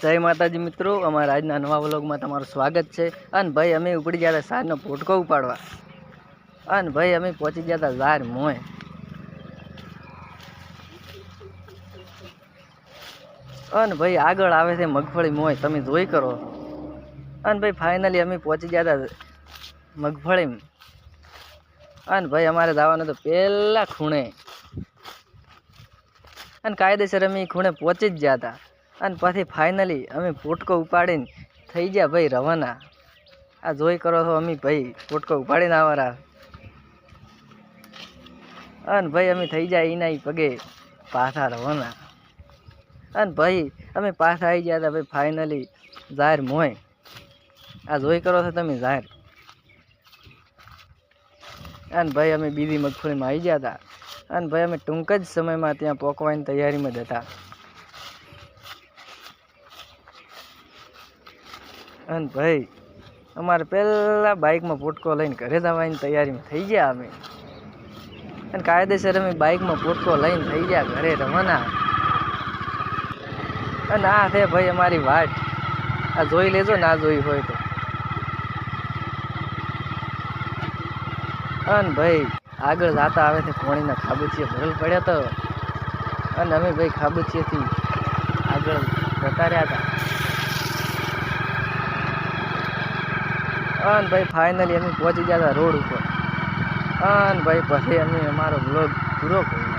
जय माताजी मित्रों, अमारा आज नवा व्लॉग में तमारुं स्वागत है। अन भाई अमे उपड़ी गया था सारनो पोटको उपाड़वा। अन भाई अमे पहुंची गया था जार मोय। अन भाई आगळ आवे छे मगफળી मोय, तमे जोई करो। अन भाई फाइनली अमे पहुंची गया था मगफળી में। अन भाई अमारे जावानुं तो पहेला खूणे। अन कायदेसर अमे खूणे पहुंची ज गया था। अन पाછી फाइनली अमे पोटको उपाड़ीने थई गया भाई रवाना। आ जोई करो छो अमे भाई पोटको उपाड़ीने आवरा। अन भाई अमे थई गया इना पगे पाछा रवाना। अन भाई अमे पाछा आई गया था भाई फाइनली जार मोय। आ जोई करो छो तमे जार। अन भाई अमे बीजी मगफળી में आई गया था। अन भाई अमे टूंक ज समय में त्यां पोकवानी तैयारी में ज हता। अन भाई अमारे पहला बाइक में पोटको लईने घरे जवानी तैयारी में थई गया अमे। अन कायदेसर अमे बाइक में पोटको लईने थई गया घरे रवाना। अन आ थे भाई अमारी वाट। आ जोई लेजो ना जोई होय तो। अन भाई आगळ जाता आवे थे पाणीना खाबूचिया भरल पड्या तो। अन अमे भाई खाबूचियाथी आगळ जता रह्या था। अन भाई फाइनली अमे पहुंची गया था रोड पर। अन भाई पछी अमे अमारो व्लॉग पूरो कर्यो।